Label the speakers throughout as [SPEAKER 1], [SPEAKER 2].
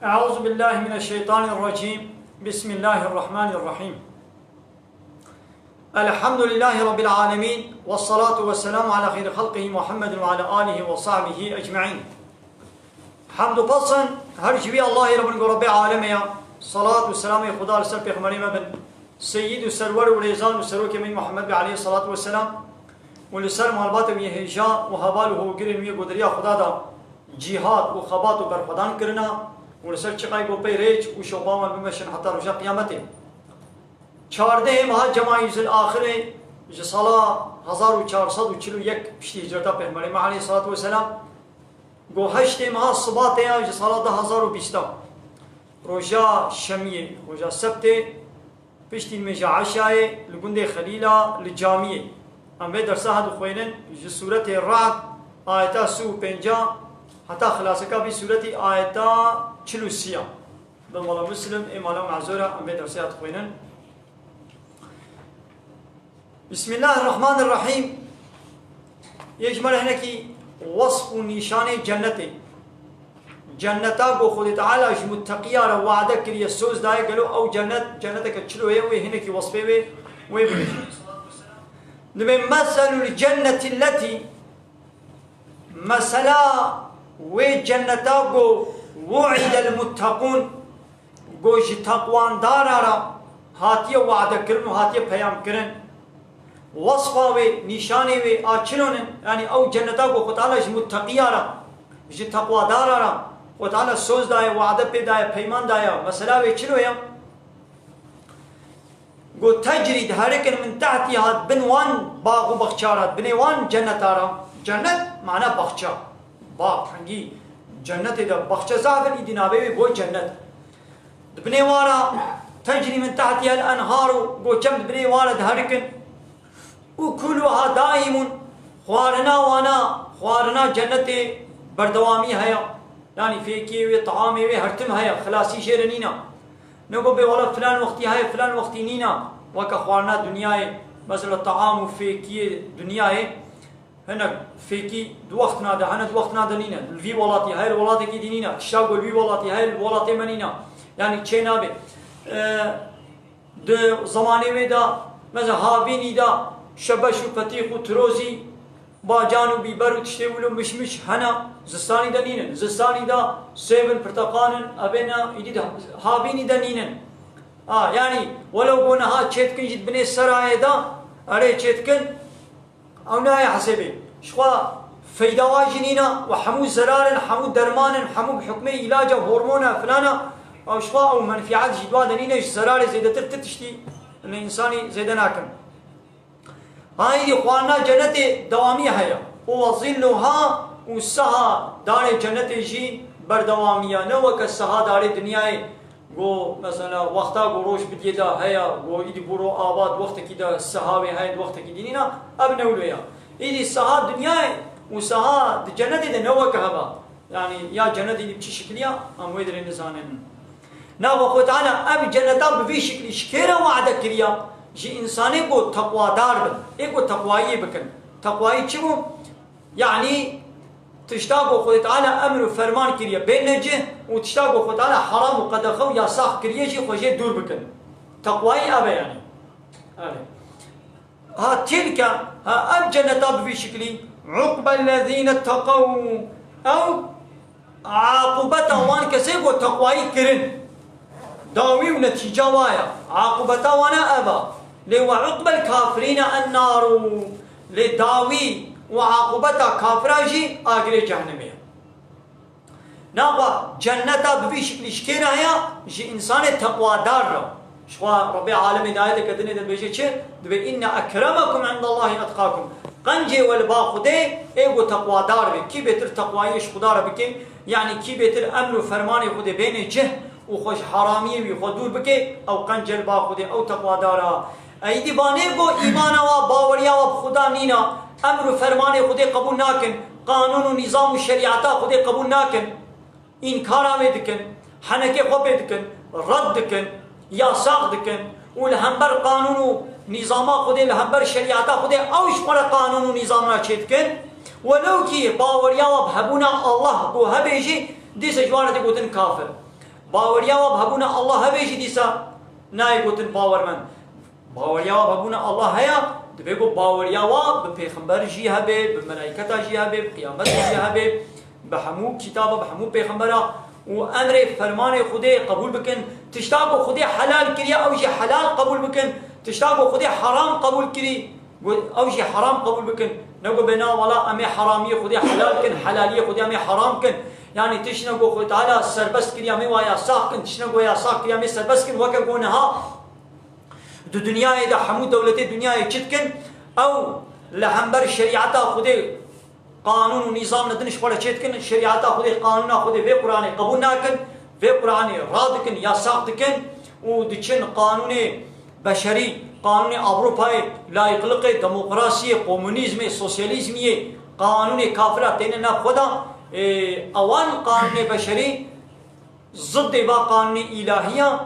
[SPEAKER 1] أعوذ بالله من الشيطان الرجيم. بسم الله الرحمن الرحيم. الحمد لله رب العالمين، والصلاة والسلام على خير خلقه محمد وعلى آله وصحبه أجمعين. حمد بصن هر جبي الله رب العالمين، صلاة والسلام خدا لسر پیغمبر بن سيد السرور وريزان وسروك من محمد عليه الصلاة والسلام ولسر مالبات ويهجاء وحباله وقرن ويقدريا خدا دا جهاد وخبات وبرخدان کرنا ولسر چقای گو پیریج و شوباما بمشن حتی رجا قیامته. 14 ماه جماعیز الاخره سال 1441 پشتی هجرتا پیغمبر علیه الصلاة والسلام گو 8 ماه صباته یا سال 2020 رجا شمیه رجا سبته پشتی مجا عشای لگنده خلیلا لجامیه ام به درسه هدو خوینن سورت الرعد آیتا سو پنجا حتی خلاصه بی صورت آیتا 43 بالمالا مسلم امالا معذوره ام به درسه هدو خوینن. بسم الله الرحمن الرحيم. يجمل هنا كي وصف نشان جنته جنتا کو خود تعالی ج متقیا را وعده کړی سوز دای غلو او جنتك چلو وي هنا كي وصفه وي مثل الجنة التي مثلا وي جنتا کو وعد المتقون گوش تقوان دارا هاتیه وعده کړنو هاتیه پیام کړن وصفه وي نشانه وي اچنون يعني او جنتا کو خدای ج متقیا را ج تقوا دارا وتعالى سوز دايا وعده بدايا پیمان دايا مثلا وي چلو يا گو تجري هركن من تحتها بنوان باغ وبخشارات بنوان جنتارا جنت معنى بخشا باغ حنجي جنت ده بخشا زافر يدينابي بو جنت بنوارا تجري من تحتها الانهار گو چم بنوارا هركن وكلها دائم خوارنا جنت بردوامي هيا يعني فيكي وطعامي وهرتم هيا خلاصي شيرنينا نقول بولا فلان وقتي هاي فلان وقتي نينا وكخوارنا دنياي مثلا الطعام فيكي دنياي هنا فيكي دوقتنا ده هنا دوقتنا ده نينا الفي ولاتي هاي الولاتي كي دينينا تشاغو الفي ولاتي هاي الولاتي منينا يعني تشينابي ده زماني ودا مثلا هابيني دا شبش وفتيق وتروزي باجان و بیبر و تشتی ولو مشمش هنا زستانی دنینن زستانی دا سیبن پرتقانن ابنا ایدید هابینی دنینن يعني ولو قلنا ها تشتكن جد بني السرايا دا اري تشتكن او ناي حسبي شخوا فيدا واجنينا وحمو زرار حمو درمان حمو بحكمي علاج هرمون فلانا او شخوا او منفعات جدوا دنينا زرار زيادة تشتي الانساني زيادة ناكن هاي دي خوانا جنت دوامي هيا وظلها وسها دار جنت جي بردوامية نوك السها دار دنيا گو مثلا وقتا گو روش بديدا هيا گو يدي برو آباد وقت كده السهاوي هاي وقت كده دينا ابنولويا يدي السها دنيا وسها جنت ده نوك هبا يعني يا جنت دي بشي شكليا ام ويدر النزانن نا وقت تعالى اب جنتا بفي شكل شكيرا وعدك كريا جي انساني کو تقوا دار بن ايكو تقوائي بكن تقوائي چبو يعني تشتاقو خود تعالى امر فرمان كريا بينجه وتشتاقو خود تعالى حرام وقدخو يا صاح كريا جي خوجه دور بكن تقوائي ابا يعني ها تلك ها اب جنتا في شكلي عقب الذين اتقوا او عاقبته وان كسيبو تقوائي كرن داوي ونتيجه وايا عاقبته وانا ابا لو عقب الكافرين النار لداوي وعاقبتها كافراجي اجري جهنميه نابا جنتا بفي شكل شكينا هي جي انسان تقوى دار شوا ربي عالم دايته كدني دبيجي چه دبي ان اكرمكم عند الله اتقاكم قنجي والباخده ايغو تقوى دار كي بيتر تقوايش خدا ربك يعني كي بيتر امر وفرمان خود بين جه وخوش حرامي وخدور بك او قنجل باخده او تقوى دارا ايدي بانيگو ایمان و باوریا و خدا نینا امر و فرمان خود قبول ناکن قانون و نظام و شریعت خود قبول ناکن انکار دکن حنکه خوب دکن رد دکن یا ساق دکن و لهمبر قانون و نظام خود لهمبر شریعت خود اوش پر قانون و نظام را چیدکن ولو کی باوریا و بهبونا الله گو هبیجی دیس جوانت گوتن کافر باورياوا بهبونا الله هبيجي ديسا ناي قوتن باور من باورياوا بهبونا الله هيا دبيقو باورياوا ببيغمبر جي هبي بملائكتا جي هبي بقيامت جي هبي بحمو كتابه بحمو بيغمبرا وامر فرمان خدي قبول بكن تشتاقو خدي حلال كريا او جي حلال قبول بكن تشتاقو خدي حرام قبول كري او جي حرام قبول بكن نقول بنا ولا امي حراميه خدي حلال كن حلاليه خدي امي حرام كن يعني تشنقو خد تعالى سربست كريا مي ويا ساق كن تشنقو يا ساق كريا مي سربست كن وكونها دو دنيا دا حمو دولتي دنيا چتكن او لهمبر شريعتا خدي قانون ونظام ندنش ولا چتكن شريعتا خدي قانون خدي في قران قبول ناكن في قران رادكن يا ساقتكن ودچن قانون بشري قانون اوروبا لا يقلق ديمقراطيه كومونيزم سوسياليزم قانون كافره تننا خدا اوان قانون بشري ضد با قانون الهيه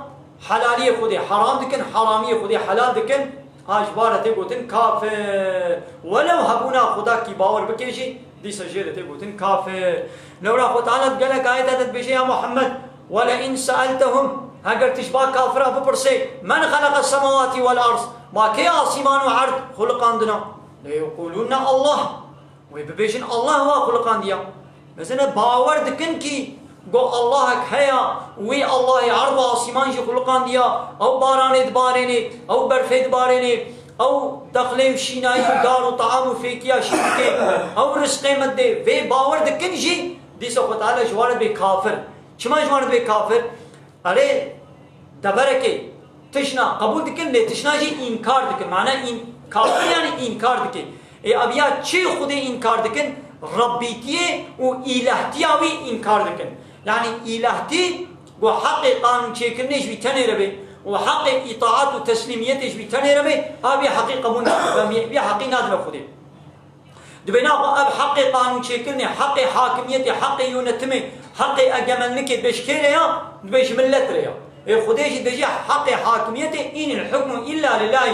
[SPEAKER 1] حلاليه خدي حرام دكن حراميه خدي حلال دكن اجبارته گوتن کافر ولو هبونا خدا کی باور بکیشی دی سجدته گوتن کافر لولا خدا تعالی قال قاعده بشي يا محمد ولا ان سالتهم اگر تشبا كافره بپرسه من خلق السماوات والارض ما كي اسمان وعرض خلقاندنا ليقولون الله ويبيشن الله هو خلقانديا مثلا باور دكن کی گو الله هيا وي الله عرض آسمان شي خلقان ديا او باران دباريني او برفيد باريني او دخلي وشيناي ودار وطعام وفيكيا شيكي او رزق مدي في باور دكن جي دي سو تعالى جوارد بكافر شما جوارد بكافر عليه دبركي تشنا قبول دكن لي تشنا جي انكار دكن معناه ان كافر يعني انكار دكن اي ابيا چي خود انكار دكن ربيتيه و الهتياوي انكار دكن يعني إلهتي وحق قانون شيكنيش بتنيربي وحق إطاعات وتسليميتش بتنيربي هذه حقيقة مناسبة حق نادر خدي دبنا أب حق قانون شيكني حق حاكميتي حق يونتمي حق أجملنك بشكلها بش ملتريا خديش دجا حق حاكميتي إن الحكم إلا لله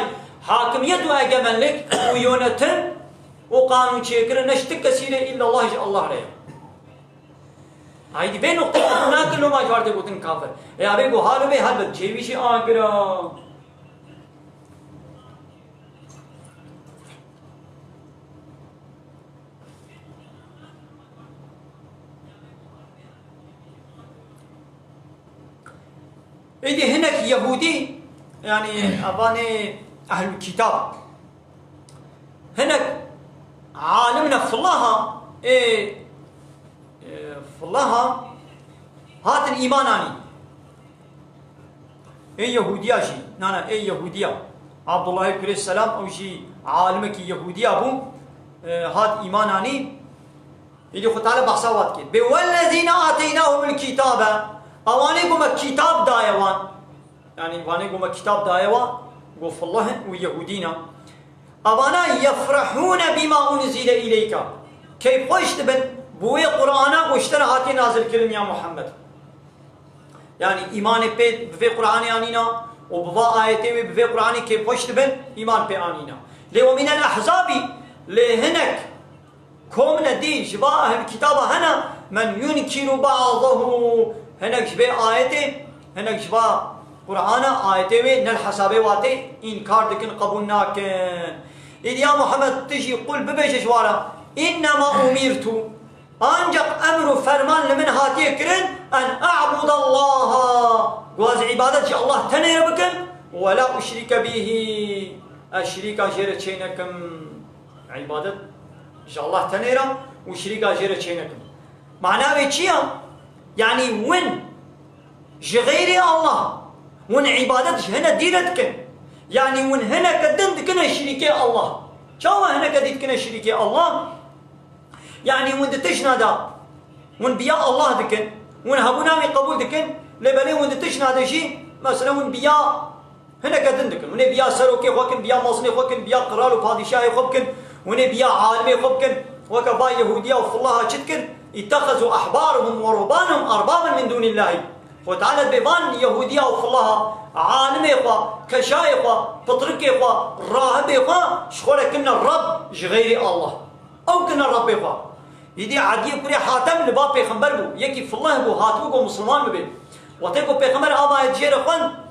[SPEAKER 1] حاكميته أجملك ويونتم وقانون شيكر نشتك كثير إلا الله عليه هاي بين نقطة هناك لو ما جوارته قوتن كافر يا أبي قهار به هل جيبيشي آكرا إذا هناك يهودي يعني أباني أهل الكتاب هناك عالمنا في الله في الله هات الإيمان آني أي يهودية شي نانا أي يهودية عبد الله عليه السلام أو شي عالمك يهودية أبو هات إيمان آني يجي خطالة بحثوات كده والذين آتيناهم الكتاب أواني قم كتاب دايوان يعني واني قم كتاب دايوان قف الله ويهودينا أوانا يفرحون بما أنزل إليك كيف قشت بن بوي قرآن واشترى هاتي نازل كلم يا محمد يعني إيمان بفي قرآن آنينا وبفا آياتي بفي قرآن كيف قشت بن إيمان بي آنينا لو من الأحزاب لهنك كومنا دي جباء الكتابة هنا من ينكر بعضه هنك جباء آياتي هنك جباء قرآن آياتي نل حسابي واتي إنكار دكن قبولناك إذ يا محمد تجي قل ببيش جوارا إنما أمرت أنجق أمر فرمان لمن هاتي كرن أن أعبد الله وهذا عبادة الله تنير بكن ولا أشرك به أشرك جيرة شينكم عبادة الله تنير وشرك جيرة شينكم معناه بيشيا يعني وين غير الله وين عبادتش هنا ديرتك يعني وين هنا كدند كنا شريكي الله شو هنا كديت كنا شريكي الله يعني وين دتشنا دا وين بيا الله دكن وين هبونا قبول دكن لبلي وين دتشنا دا شيء مثلا وين بيا هنا كدند دكن وين بيا سروكي خوكن بيا مصني خوكن بيا قرار وبادشاه خوكن وين بيا عالمي خوكن وكبا يهودية وفي الله شتكن اتخذوا أحبارهم ورهبانهم أربابا من دون الله وتعالى بيبان يهودية وفي الله عالمي خوا كشاي خوا بطركي خوا راهبي خوا شخولا كنا الرب غير الله أو كنا الرب خوا يدي عادية كوري حاتم لباب پیغمبر بو يكي في الله بو هاتبو مسلمان ببين وتيكو بيغمر أما يتجير خون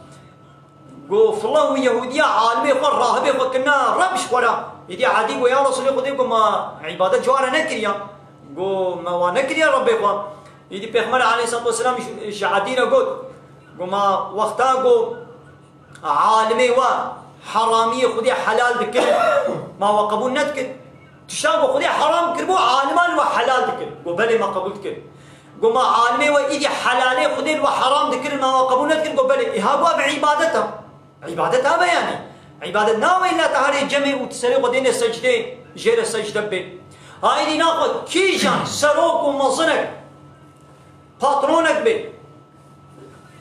[SPEAKER 1] قو فلان يهودية عالمي خون راهبي خون كنا ربش خورا يدي عادي قو يا رسولي خودي قو ما عبادة جوارة نكريا قو ما ونكريا ربي خون يدي بيغمر عليه الصلاة والسلام شعادينا قو ما وقتا قو عالمي وحرامي خودي حلال ذكر ما هو قبول نذكر تشابه خودي حرام كربو عالمان وحلال ذكر قو بلي ما قبول ذكر قو ما عالمي وإيدي حلالي خودي وحرام ذكر ما هو قبول نذكر قو بلي إهابوا بعبادتها عبادتها بياني عبادت ناوي لا تهاري جمع وتسرق ودين السجدة جير السجدة بي هاي دي ناخذ كيجان سروك ومظنك باترونك بي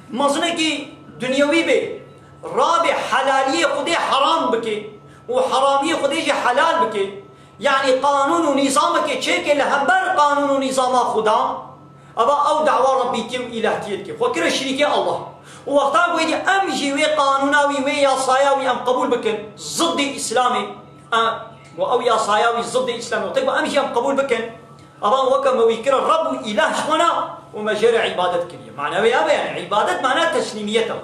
[SPEAKER 1] مظنكي دنيوي بي رابع حلالية خدي حرام بكي وحرامية خدي حلال بكي يعني قانون ونظامك تشيك لهمبر قانون ونظام خدا أبا أو دعوة ربي تيو إلهتيتك فكر الشريكي الله ووقتا ويدي أمجي وي قانوناوي وي يا صاياوي أم قبول بكن ضد إسلامي أو يا صاياوي ضد إسلامي وقتا أمجي أم قبول بكن أبا وكما ويكر الرب إله شونا ومجرى عبادتك معنى أبا يعني عبادت معناها تسليميته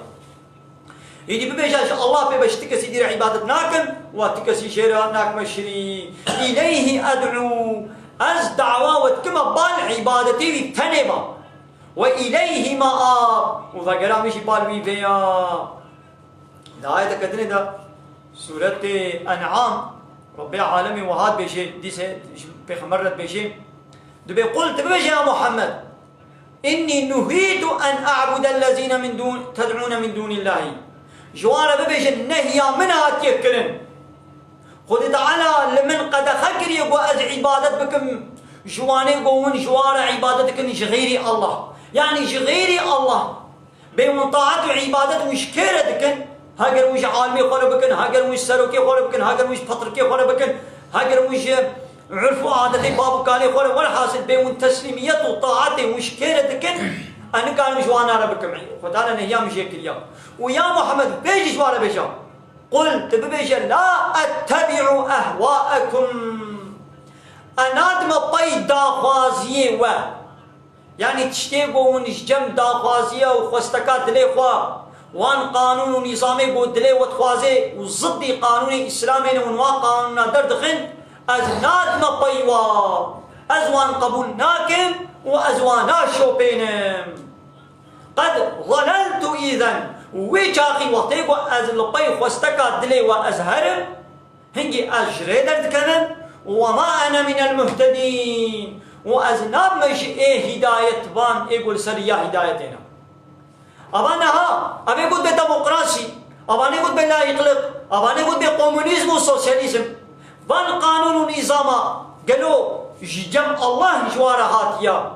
[SPEAKER 1] يدي ببيجاش الله بيبش تكسي دير عبادت ناكم وتكسي شيرا ناك مشري إليه أدعو أز دعوة وتكما بال عبادتي تنبا وإليه مآب وذكرا مشي بالوي فيا دا آية كدني دا سورة أنعام رب العالمين وهاد بيشي دي بيخمرت بيشي دبي قلت بيشي يا محمد إني نهيت أن أعبد الذين من دون تدعون من دون الله جوارا ببيشي النهي منها تيكرن خذ تعالى لمن قد خكر يقوى أز عبادت بكم جواني قوون جوارا عبادتك غيري الله يعني غيري الله بين طاعت وعبادت وش كيرتك هاجر وش عالمي خور بكن هاجر وش سروكي خور بكن هاجر وش فطركي خور بكن هاجر وش عرف عادتي باب كالي خور ولا حاصل بين تسليمية وطاعتي وش كيرتك أنا كان مش وانا بكم فتانا نهيا مش يكليا ويا محمد بيجي جوارا بيجا قلت ببيجا لا أتبع أهواءكم أنادم طيب داخوازيه و يعني تشتيقوا ونجم داخوازيه وخوستكات دلي خوا وان قانون ونظامي قود دلي وتخوازي وضدي قانون إسلامي ونوا قانوننا دردخن از نادم طيوا از وان قبول ناكم واز وانا شوبينم قد ظللت إذن ويجاقي وقتيقو از لبي خوستكات دلي وازهرم هنجي أجري دردكنن وما أنا من المهتدين وأزناب مش إيه هداية بان يقول سريا هدايتنا أبانها أبي يقول بالديمقراطي أباني يقول باللا يطلق أباني يقول بالكومونيزم والسوسياليزم بان قانون ونظام قالوا جم الله جوارا هاتيا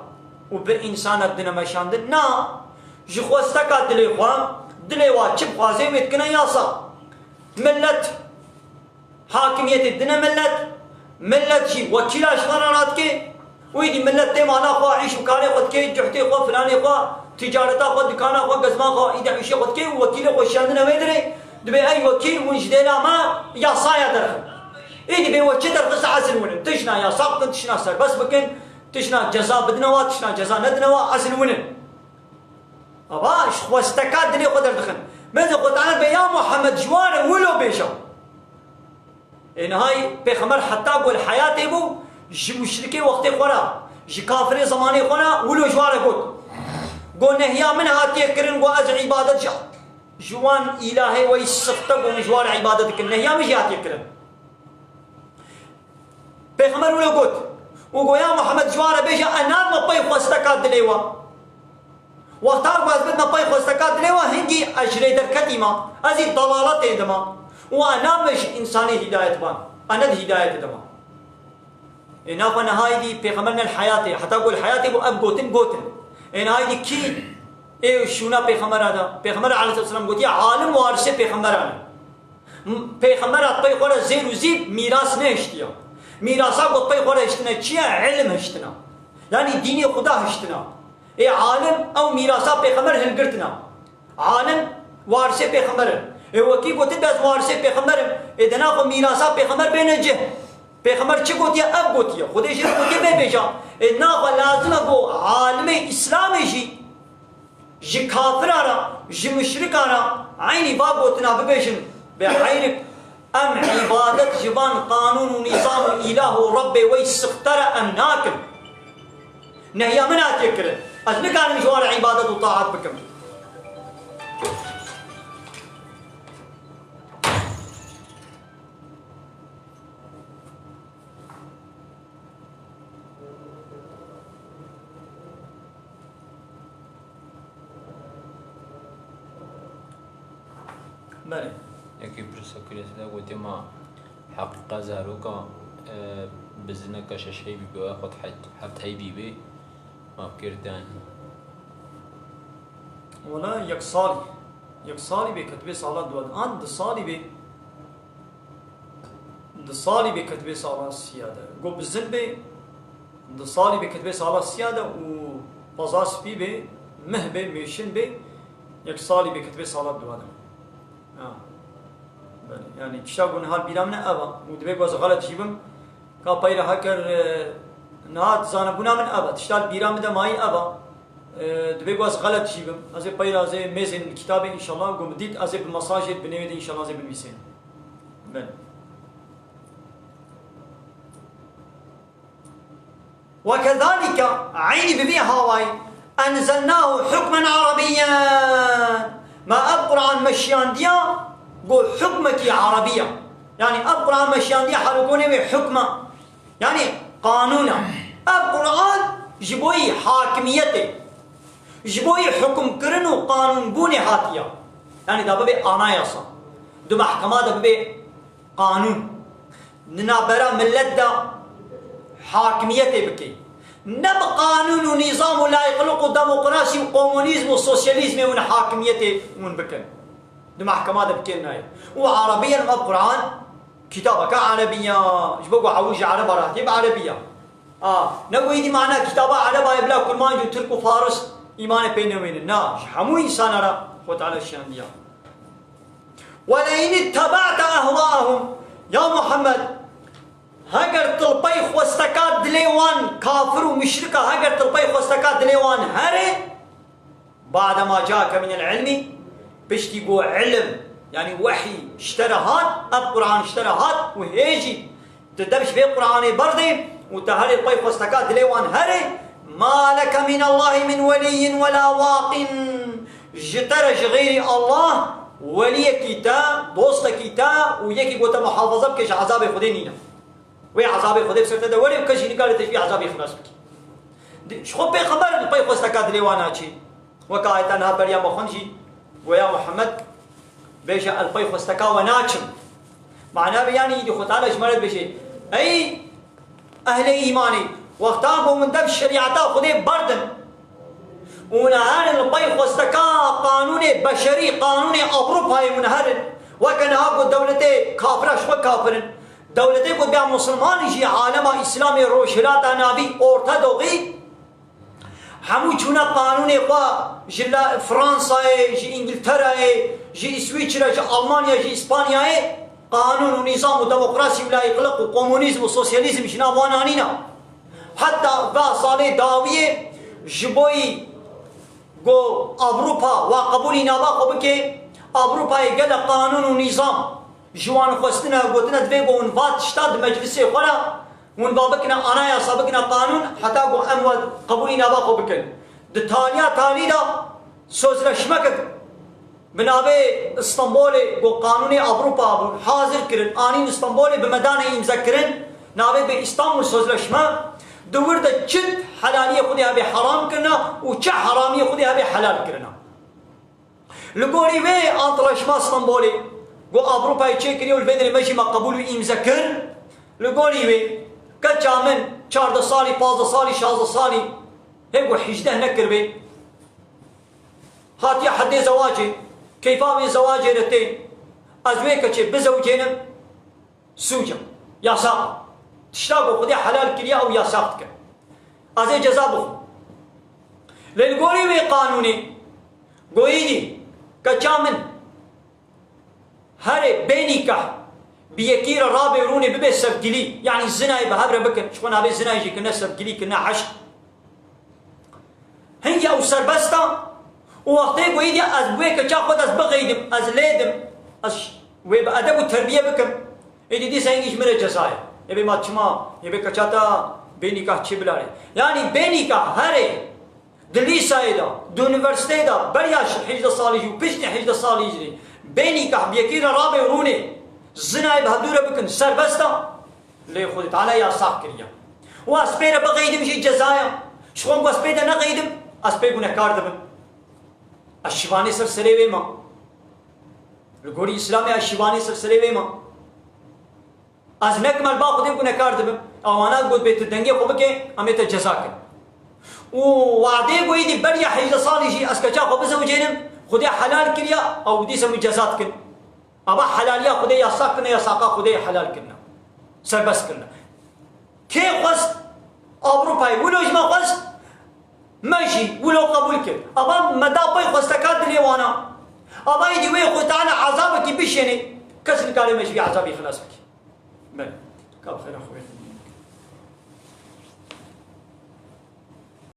[SPEAKER 1] وبإنسان بدنا مشان دنا جخوستك دلي خوام دلي واتشب خوازي متكنا ياسا ملت حاكمية الدنا ملت شي وكيل اشغالات كي ويدي ملت تي مانا خو عيش وكالي خد كي جحتي خو فلاني خو تجارتا خو دكانا خو قزما خو ايدا عيش خد كي وكيل خو شاندنا ما يدري دبي اي وكيل ونجدنا ما يا صايا درخ ايدي بي وكيل درخ عسل ون تشنا يا ساقط تشنا سر بس بكن تشنا جزاء بدنا تشنا جزاء ندنا عسل ون ابا خو استكاد دني خو درخن ماذا قلت انا بيا محمد جوار ولو بيشا إن هاي بخمر حتى قول حياتي بو جي مشركي وقتي خورا جي كافري زماني خورا ولو جوارا قول نهيا من هاتي كرن قو أز عبادت جوان إلهي ويسفتق ومجوار عبادتك النهيا مش هاتي كرن بخمر ولو وقول يا محمد جوارا بيجا أنام مباي خوستكات دليوا وقتا قوز بدنا باي خوستكات دليوا هنجي أجري در كتيما أزي ضلالات إدما وأنا مش إنساني هداية بان أنا الهداية دما إن أنا هايدي بيخمرنا الحياة حتى أقول حياتي بو أب قوتن إن هايدي كي إيه شونا بيخمر هذا بيخمر عليه الصلاة والسلام قلت يا عالم وارث بيخمر أنا بيخمر أطبي خورا زين وزيب ميراث نهشتيا ميراثا قلت بي خورا هشتنا كيا علم هشتنا يعني ديني خدا هشتنا إيه عالم أو ميراثا بيخمر هنقرتنا عالم وارث بيخمر وكي قلت بس وارث بيخمر إذا ناخذ ميراثا بيخمر بينجه بيخمر چه قلت يا أب قلت يا خديش قلت بيجا إذا ناخذ لازم أقول عالم إسلامي شيء جي كافرانا جي مشركانا عيني بابوتنا ببيجن بحيرك أم عبادة جبان قانون ونظام إله ربي ويسختر أم ناكم نهيا منات يكرن أزلك عن مشوار عبادة وطاعات بكم بله
[SPEAKER 2] یکی پرسا کلیت دا گوتی ما حقیقه زاروکا بزنه کشش هی بی بوا خود حد هی بی بی ما بکردن
[SPEAKER 1] ولا يك صالي بكتبه صلاة دواد آن د صالي بكتبه صلاة السيادة قو بالزن بي د صالي بكتبه صلاة السيادة و بزاس بي بي مه بي ميشن بي يك صالي بكتبه صلاة دواد يعني كشاقون هال بيرامنا أبا ودبيك واز غلط جيبم كا بايرا هكر نهاد زانبونا من أبا تشتال بيرام دا ماي أبا دبيك واز غلط جيبم أزي بايرا أزي ميزين الكتاب إن شاء الله قوم ديت أزي بالمساجد بنويد إن شاء الله أزي بالميسين بل وكذلك عيني ببيع هاواي أنزلناه حكما عربيا ما القرآن مشيان ديا قول حكمك عربية يعني القرآن مشيان ديا حلقوني بحكمة يعني قانونا القرآن جبوي حاكميته جبوي حكم كرنو قانون بوني هاتيا يعني دا ببي آناياسا دو محكمة دا ببي قانون ننابرا ملت دا حاكميته بكي نب قانون ونظام لا يخلق ديمقراطي وكومونيزم وسوسياليزم من حاكميته من بكن دو محكمة دا بكي ناي وعربيا القرآن كتابك عربية جبقوا عوج عرب راتب عربية نقول دي معنى كتابة عربية بلا كل ما يجو ترك وفارس إيمان بين وين الناس حمو إنسان را وتعالى الشان ديا ولئن اتبعت أهواءهم يا محمد هاجر تلبي خوستكات دليوان كافر ومشركة هاجر تلبي خوستكات دليوان هري بعدما جاءك من العلم بيشتيقوا علم يعني وحي اشترهات القرآن اشترهات وهيجي تدبش في القرآن بردي وتهري البي خوستكات دليوان هري ما لك من الله من ولي ولا واق جترج غير الله ولي كتاب دوست كتاب ويكي قوت محافظة بكش عذاب خدينينا وي عذاب خدي بسرت ده ولي بكش نقال تشبيه عذاب خلاص بك شخو بخبر البي خوستكات دليوان هاتشي وكايتنا بريا مخنجي ويا محمد بيشا البي خوستكا وناچم معناه بياني دي خطاله شمالت بشي اي اهل ايماني وقتاقو من دب الشريعتا خدي بردن ونهار البي خوستكا قانون بشري قانون اوروبا منهر وكان هاكو دولتي كافره شو كافرن دولتي قد بيع مسلمان جي عالم اسلامي روشلاتا نابي اورتودوغي همو چونا قانون قوا جلا فرنسا جي انجلترا جي سويسرا جي المانيا جي اسبانيا قانون ونظام وديمقراطي ولا يخلق وكومونيزم وسوسياليزم شنا وانانينا حتى با صالح داويه جبوي جو اوروبا وقبولي نابا قبكي اوروبا يقل قانون ونظام جوان خستنا قلتنا دفيقو ونفات شتاد مجلسي خلا ونبابكنا انا يا سابقنا قانون حتى قو اموال قبولي نابا قبكن دتاليا تاليدا سوزر شمكك بنابي اسطنبولي قو قانوني اوروبا حاضر كرن اني اسطنبولي بمدانه مذكرن نابي باسطنبول سوزر شما دور ده جد حلاليه خديها بحرام كرنا وش حراميه خديها بحلال كرنا لقولي بي انطلش ما اسطنبولي قو اوروبا يتشكري والبدري ماشي ما قبول مذكر لقولي بي كتشامن 4 صالي 5 صالي 6 صالي هيك حجده نكر بي هاتي حد زواجي كيف من زواجي رتين ازويك تشي بزوجين سوجا يا ساق تشتاقوا خدي حلال كليا او يا ساقتك ازي جزابه للقولي بي قانوني قويدي كتشامن هري بينيكا بيكير الرابع روني ببي سبقلي يعني الزنا بهبره بكن شكون هذا الزنا يجي كنا سبقلي كنا عشق هنجي او سربستا ووقتی گویدی از بوی کچا خود از بغیدم از لیدم از وی به ادب و تربیه بکم ایدی دی سنگیش مره جزایه یبی ما چما یبی کچا تا بینی که چی بلاره یعنی بینی که هره دلی سایدا دو یونیورسیته دا بریاش 18 سالی جو پیشنی 18 سالی جدی بینی که بیکی رابه ورونه زنای بهدوره بکن سربستا لی خودت تعالی یا صاح کریا و اسپیر بغیدم شی جزایا شخون کو اسپیر نقیدم اسپیر گونه کار دبن الشیوانی سلسله ویما الگوری اسلامی الشیوانی سلسله ویما از نکمل با خودی گونه کار دبن آوانا گود بیت دنگی خوب که امیت جزا کن و وعده گویدی بریا 18 سالی شی از کچا خوب زوجینم خودی حلال کریا او دی سمی جزات کن ابا حلالیا خودی یا ساق کنه یا ساقا خودی حلال کنه سربست کنه کی خواست اروپای ولوج ما خواست ماشي ولو قبول كده ابا مدا باي خواستكاد ليوانا ابا يجي وي خو تعالى عذابك بشني كسر كلمه مش عذابي خلاص بك بل كاب خير اخوي